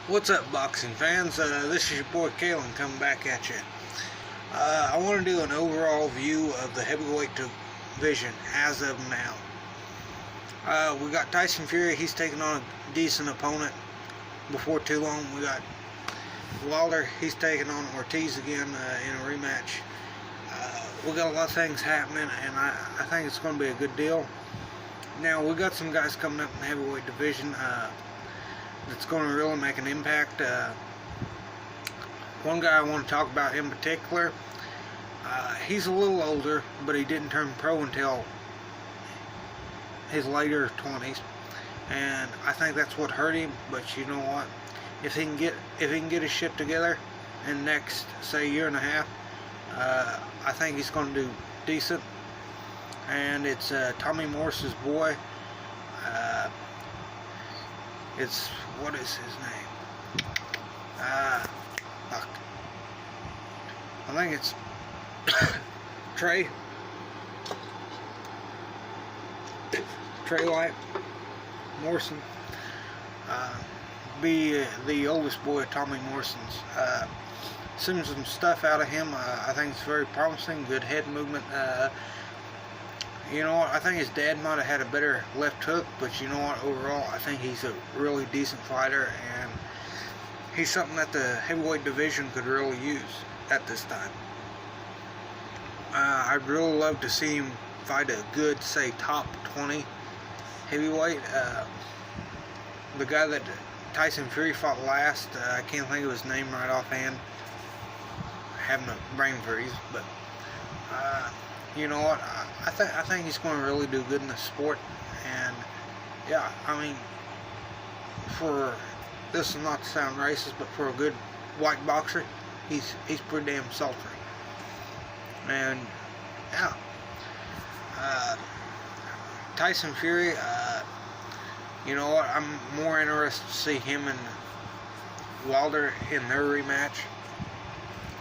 What's up, boxing fans? This is your boy Kalen coming back at you. I want to do an overall view of the heavyweight division as of now. We got Tyson Fury. He's taking on a decent opponent. Before too long, we got Wilder. He's taking on Ortiz again in a rematch. We got a lot of things happening, and I think it's going to be a good deal. Now, we got some guys coming up in the heavyweight division that's going to really make an impact. One guy I want to talk about in particular, he's a little older, but he didn't turn pro until his later 20s, and I think that's what hurt him. But you know what? If he can get his shit together in the next, say, year and a half, I think he's going to do decent. And it's Tommy Morris's boy. What is his name? Fuck. I think it's Trey Light Morrison. Be the oldest boy of Tommy Morrison's. Seeing some stuff out of him. I think it's very promising. Good head movement. You know what? I think his dad might have had a better left hook, but you know what? Overall, I think he's a really decent fighter, and he's something that the heavyweight division could really use at this time. I'd really love to see him fight a good, say, top 20 heavyweight. The guy that Tyson Fury fought last, I can't think of his name right offhand. Having a brain freeze, but you know what? I think he's going to really do good in the sport, and yeah, I mean, for this is not to sound racist, but for a good white boxer, he's pretty damn sultry, and yeah, Tyson Fury. You know what? I'm more interested to see him and Wilder in their rematch.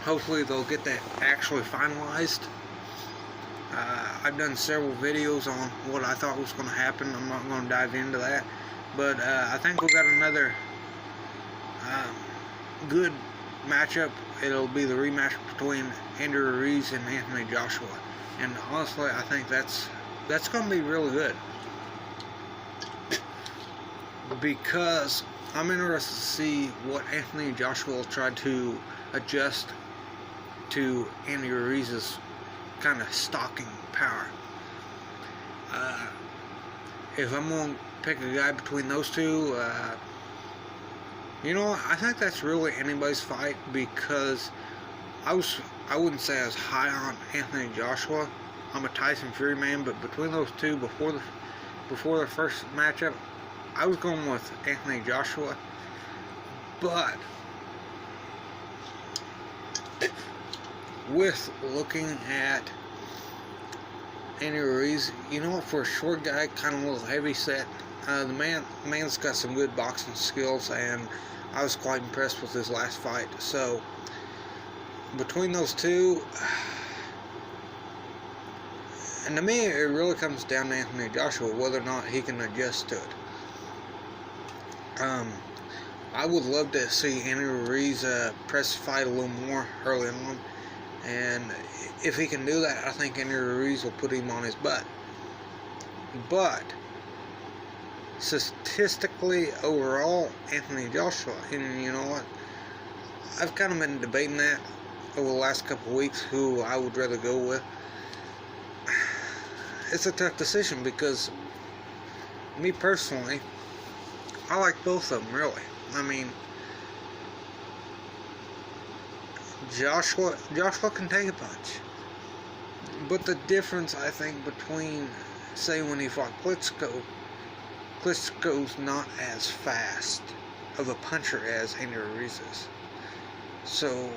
Hopefully they'll get that actually finalized. I've done several videos on what I thought was going to happen. I'm not going to dive into that. But I think we got another good matchup. It'll be the rematch between Andrew Ruiz and Anthony Joshua. And honestly, I think that's going to be really good. Because I'm interested to see what Anthony Joshua will try to adjust to Andy Ruiz's kind of stalking power. If I'm going to pick a guy between those two, you know, I think that's really anybody's fight, because I wouldn't say I was high on Anthony Joshua. I'm a Tyson Fury man, but between those two, before the first matchup, I was going with Anthony Joshua. But with looking at Andy Ruiz, you know what, for a short guy, kind of a little heavy set, the man's got some good boxing skills, and I was quite impressed with his last fight. So between those two, and to me, it really comes down to Anthony Joshua, whether or not he can adjust to it. I would love to see Andy Ruiz press the fight a little more early on. And if he can do that, I think Andy Ruiz will put him on his butt. But statistically, overall, Anthony Joshua. And you know what? I've kind of been debating that over the last couple of weeks, who I would rather go with. It's a tough decision, because me personally, I like both of them, really. I mean, Joshua can take a punch. But the difference, I think, between, say, when he fought Klitschko's not as fast of a puncher as Andy Ruiz is. So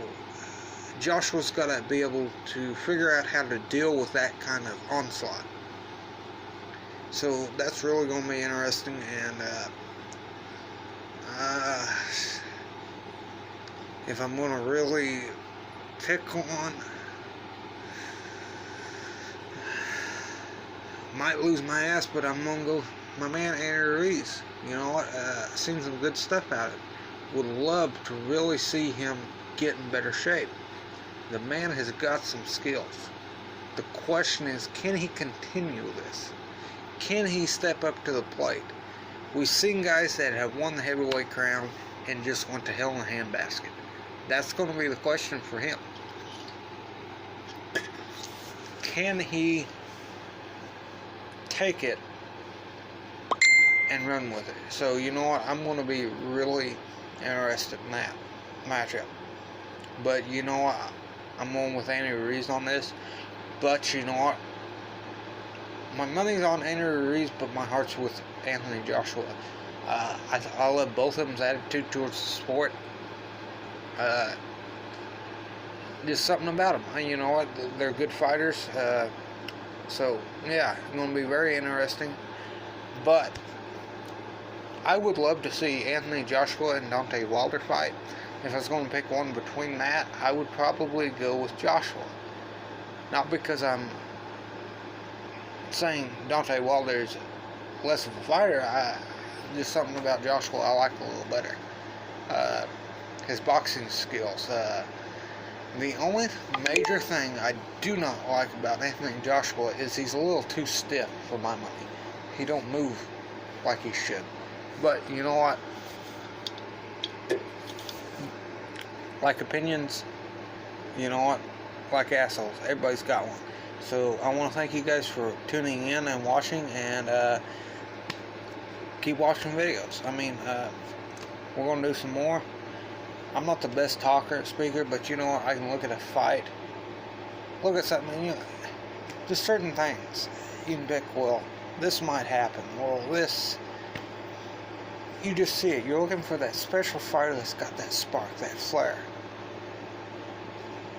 Joshua's got to be able to figure out how to deal with that kind of onslaught. So that's really going to be interesting. And if I'm going to really pick one, might lose my ass, but I'm going to go my man Andrew Ruiz. You know what? Seen some good stuff out would love to really see him get in better shape. The man has got some skills. The question is, can he continue this? Can he step up to the plate? We've seen guys that have won the heavyweight crown and just went to hell in a handbasket. That's going to be the question for him. Can he take it and run with it? So, you know what? I'm going to be really interested in that matchup. But, you know what? I'm going with Andy Ruiz on this. But, you know what? My money's on Andy Ruiz, but my heart's with Anthony Joshua. I love both of them's attitude towards the sport. Just something about them. You know what? They're good fighters. So, yeah, it's going to be very interesting. But I would love to see Anthony Joshua and Deontay Wilder fight. If I was going to pick one between that, I would probably go with Joshua. Not because I'm saying Deontay Wilder is less of a fighter. Just something about Joshua I like a little better. His boxing skills. The only major thing I do not like about Anthony Joshua is he's a little too stiff for my money. He don't move like he should. But you know what? Like opinions, you know what? Like assholes. Everybody's got one. So I want to thank you guys for tuning in and watching, and keep watching videos. I mean, we're going to do some more. I'm not the best speaker, but you know what? I can look at a fight, look at something, you know, just certain things. You can pick, well, this might happen. Well, this, you just see it. You're looking for that special fighter that's got that spark, that flair.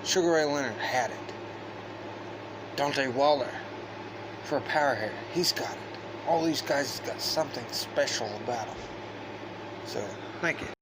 Sugar Ray Leonard had it. Deontay Wilder, for a power hitter, he's got it. All these guys got something special about them. So, thank you.